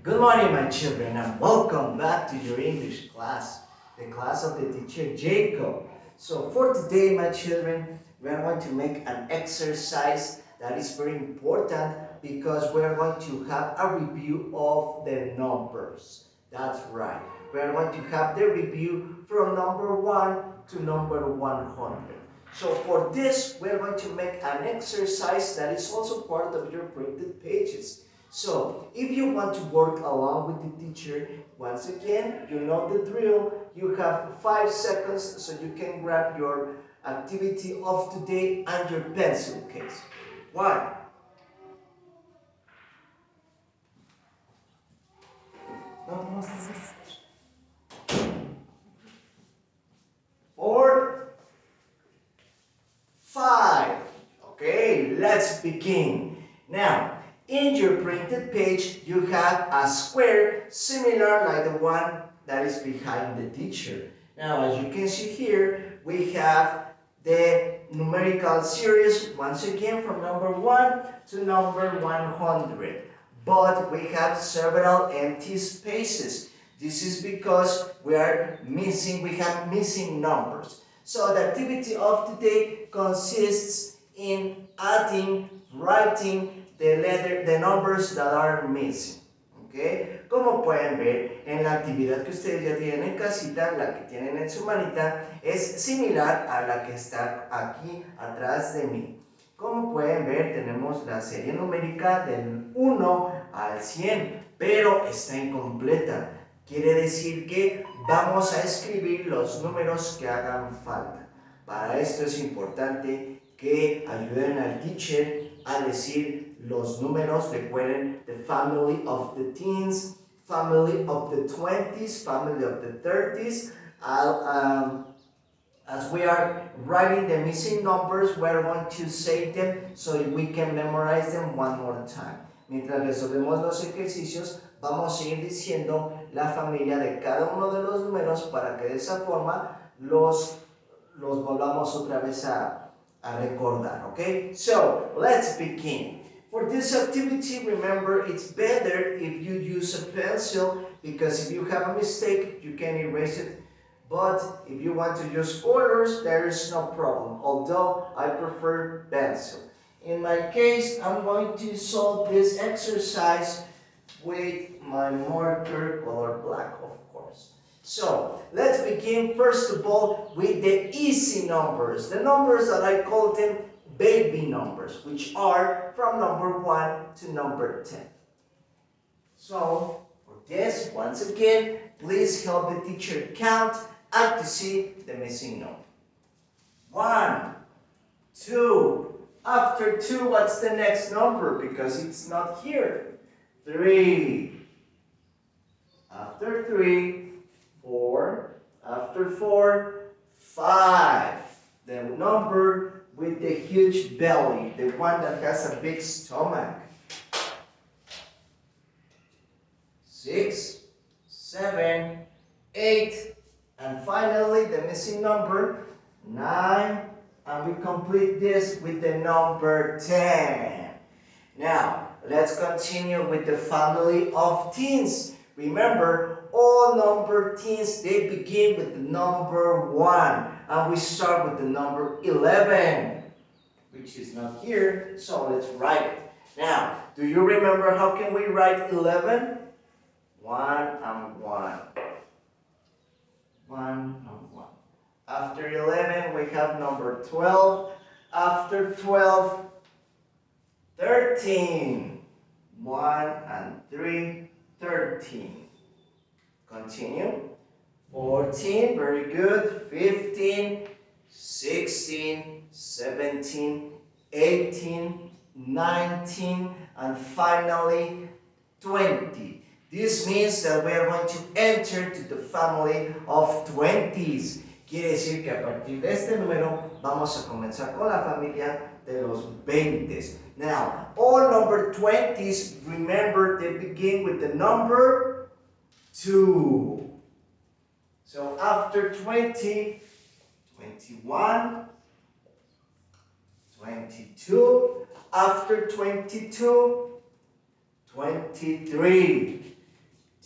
Good morning, my children, and welcome back to your English class, the class of the teacher Jacob. So for today, my children, we are going to make an exercise that is very important because we are going to have a review of the numbers. That's right. We are going to have the review from number 1 to number 100. So for this, we are going to make an exercise that is also part of your printed pages. So, if you want to work along with the teacher, once again, you know the drill. You have 5 seconds so you can grab your activity of today and your pencil case. 1, 4, 5. Okay, let's begin. Now, in your printed page, you have a square similar like the one that is behind the teacher. Now, as you can see here, we have the numerical series, once again, from number 1 to number 100. But we have several empty spaces. This is because we have missing numbers. So the activity of today consists in writing the numbers that are missing. ¿Okay? Como pueden ver, en la actividad que ustedes ya tienen en casita, la que tienen en su manita, es similar a la que está aquí atrás de mí. Como pueden ver, tenemos la serie numérica del 1 al 100, pero está incompleta. Quiere decir que vamos a escribir los números que hagan falta. Para esto es importante que ayuden al teacher a decir los números. Recuerden, the family of the teens, family of the 20s, family of the 30s. As we are writing the missing numbers, we are going to say them so we can memorize them one more time. Mientras resolvemos los ejercicios, vamos a ir diciendo la familia de cada uno de los números para que de esa forma los volvamos otra vez a recordar, okay? So, let's begin. For this activity, remember, it's better if you use a pencil because if you have a mistake, you can erase it. But if you want to use colors, there is no problem, although I prefer pencil. In my case, I'm going to solve this exercise with my marker color black, of course. So, let's begin first of all with the easy numbers. The numbers that I call them baby numbers, which are from number 1 to number 10. So, for this, once again, please help the teacher count and to see the missing number. 1, 2. After 2, what's the next number? Because it's not here. 3. After 3, 4. After 4, 5. The number with the huge belly, the one that has a big stomach. 6, 7, 8, and finally the missing number, 9, and we complete this with the number 10. Now, let's continue with the family of teens. Remember, all number teens, they begin with the number 1. And we start with the number 11, which is not here, so let's write it. Now, do you remember how can we write 11? 1 and 1. 1 and 1. After 11, we have number 12. After 12, 13. 1 and 3, 13. Continue. 14, very good. 15, 16, 17, 18, 19, and finally 20. This means that we are going to enter to the family of 20s. Quiere decir que a partir de este número vamos a comenzar con la familia de los 20s. Now, all number 20s, remember, they begin with the number 2. So after 20, 21, 22, after 22, 23.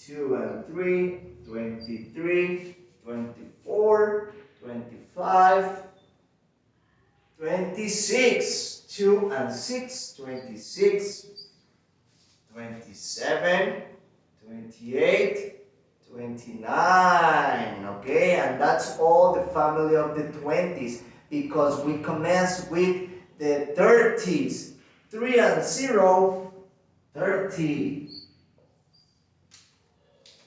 2 and 3, 23, 24, 25, 26, 2 and 6, 26, 27, 28, 29. Okay, and that's all the family of the 20s because we commence with the 30s. 3 and 0, 30.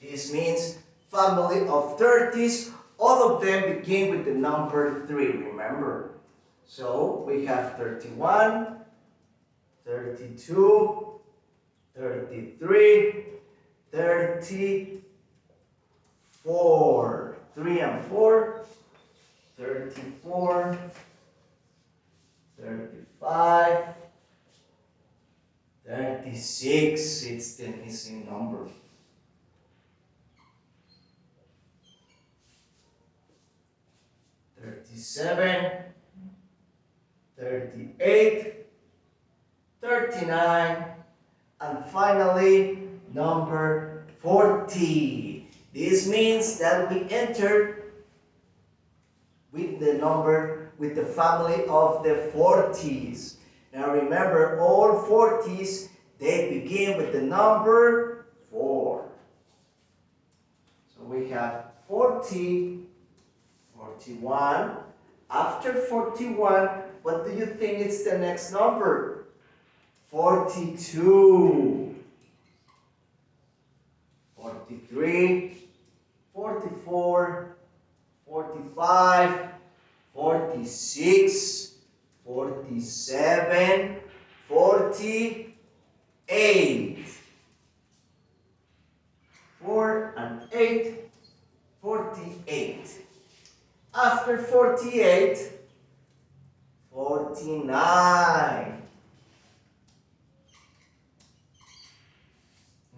This means family of 30s. All of them begin with the number 3, remember? So we have 31, 32, 33, 34. 3 and 4, 34, 35, 36. It's the missing number. 37, 38, 39, and finally number 40. This means that we enter with the family of the 40s. Now remember, all 40s, they begin with the number 4. So we have 40, 41. After 41, what do you think is the next number? 42. 43, 44, 45, 46, 47, 48. 4 and 8, 48. After 48, 49.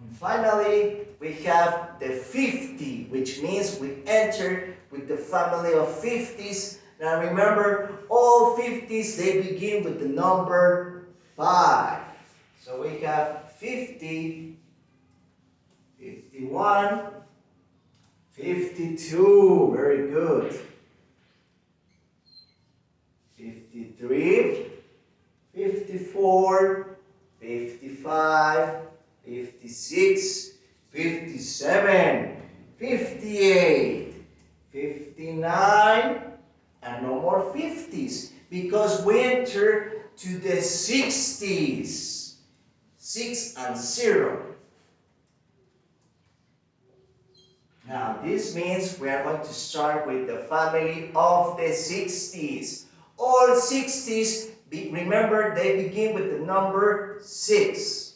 And finally, we have the 50, which means we enter with the family of 50s. Now remember, all 50s, they begin with the number 5. So we have 50, 51, 52, very good. 53, 54, 55, 56, 57, 58, 59, and no more 50s because we enter to the 60s. 6 and 0. Now this means we are going to start with the family of the 60s. All 60s, remember, they begin with the number 6.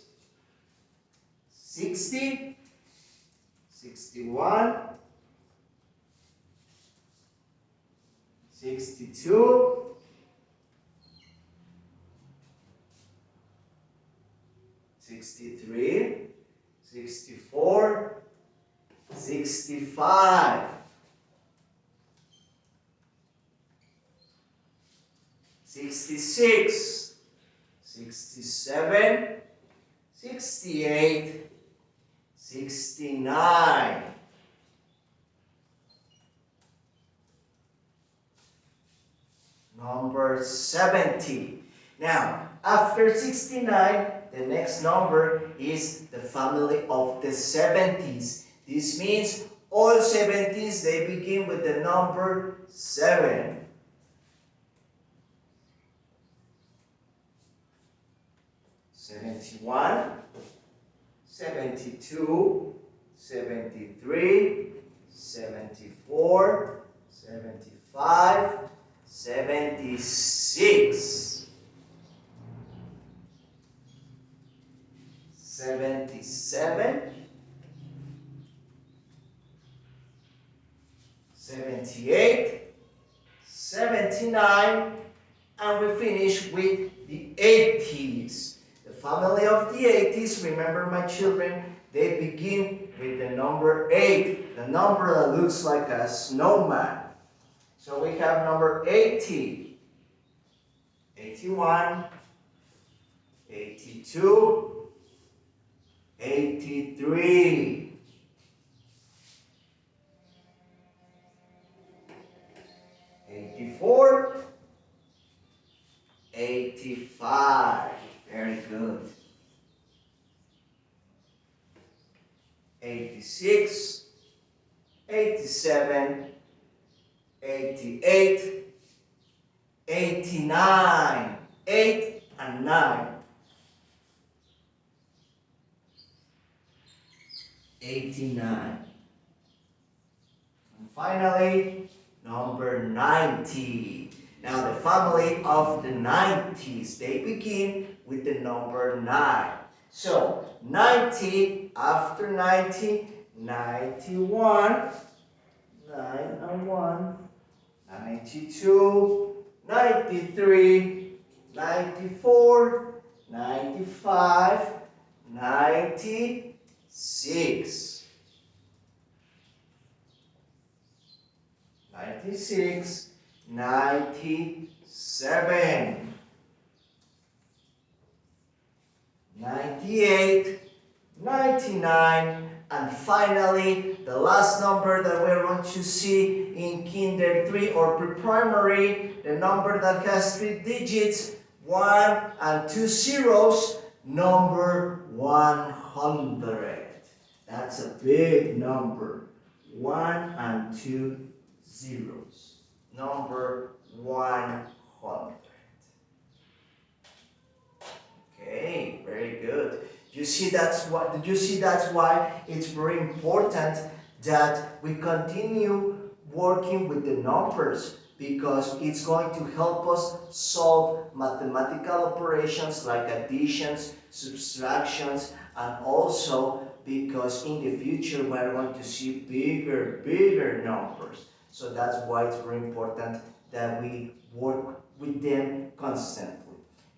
60, 61, 62, 63, 64, 65, 66, 67, 68, 69. Number 70. Now, after 69, the next number is the family of the 70s. This means all 70s, they begin with the number 7. 71, 72, 73, 74, 75, 76, 77, 78, 79, and we finish with the 80s. The family of the 80s, remember my children, they begin with the number 8, the number that looks like a snowman. So we have number 80, 81, 82, 83, 86, 87, 88, 89, 8 and 9, 89. And finally, number 90. Now the family of the 90s, they begin with the number 9. So 90, after 90, 91, 9 and 1, 92, 93, 94, 95, 96, 96, 97, 98, 99, and finally the last number that we're going to see in Kinder 3 or pre-primary, the number that has 3 digits, 1 and 2 zeros, number 100. That's a big number. 1 and 2 zeros. Number 100. Okay, very good. You see that's why it's very important that we continue working with the numbers, because it's going to help us solve mathematical operations like additions, subtractions, and also because in the future we're going to see bigger numbers. So that's why it's very important that we work with them constantly.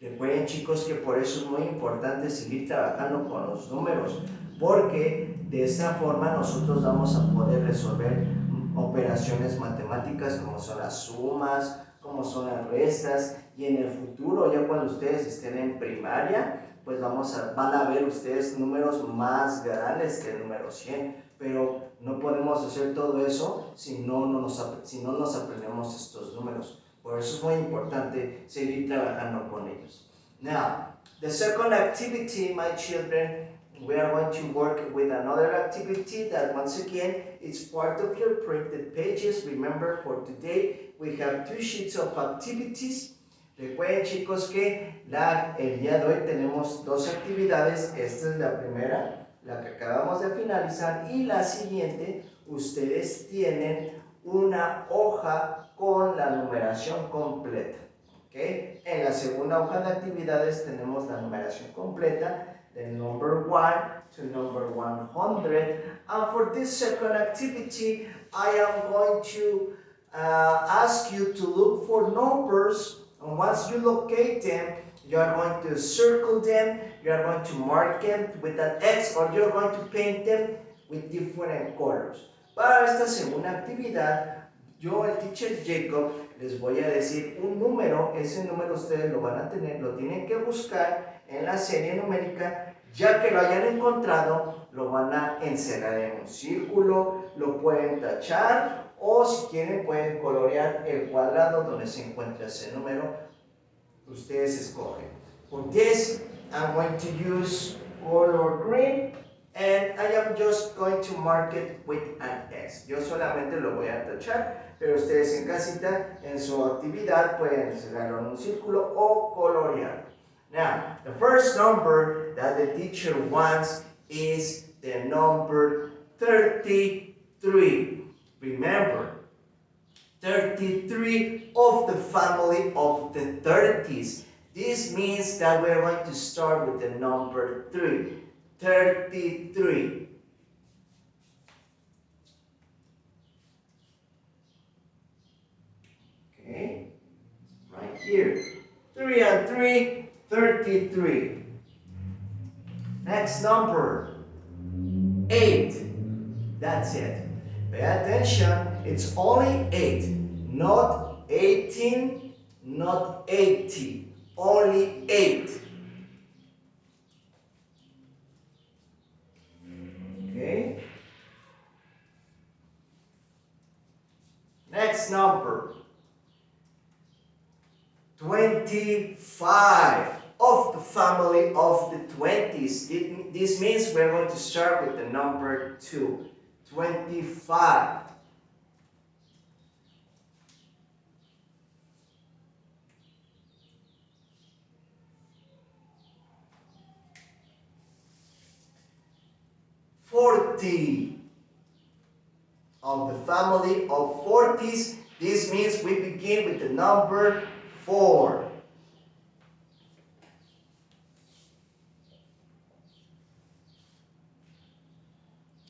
Recuerden, chicos, que por eso es muy importante seguir trabajando con los números, porque de esta forma nosotros vamos a poder resolver operaciones matemáticas como son las sumas, como son las restas, y en el futuro, ya cuando ustedes estén en primaria, pues van a ver ustedes números más grandes que el número 100, pero no podemos hacer todo eso si no nos aprendemos estos números. Por eso es muy importante seguir trabajando con ellos. Now, the second activity, my children, we are going to work with another activity that once again is part of your printed pages. Remember, for today we have 2 sheets of activities. Recuerden, chicos, que el día de hoy tenemos 2 actividades. Esta es la primera, la que acabamos de finalizar, y la siguiente, ustedes tienen una hoja con la numeración completa. ¿Okay? En la segunda hoja de actividades tenemos la numeración completa de number 1 to number 100. And for this second activity, I am going to ask you to look for numbers, and once you locate them, you are going to circle them, you are going to mark them with an X, or you're going to paint them with different colors. Para esta segunda actividad, yo, el teacher Jacob, les voy a decir un número. Ese número ustedes lo van a tener, lo tienen que buscar en la serie numérica. Ya que lo hayan encontrado, lo van a encerrar en un círculo, lo pueden tachar, o si quieren pueden colorear el cuadrado donde se encuentra ese número. Ustedes escogen. For this, I'm going to use color green, and I am just going to mark it with an X. Yo solamente lo voy a tachar, pero ustedes en casita, en su actividad, pueden encerrarlo en un círculo o colorear. Now, the first number that the teacher wants is the number 33. Remember, 33 of the family of the 30s. This means that we're going to start with the number 3. 33. Okay, right here. 3 and 3, 33. Next number, 8. That's it. Pay attention, it's only 8. Not 18, not 80. Only 8. Okay. Next number, 25 of the family of the 20s. This means we're going to start with the number 2. 25. 40. Of the family of 40s, this means we begin with the number 4.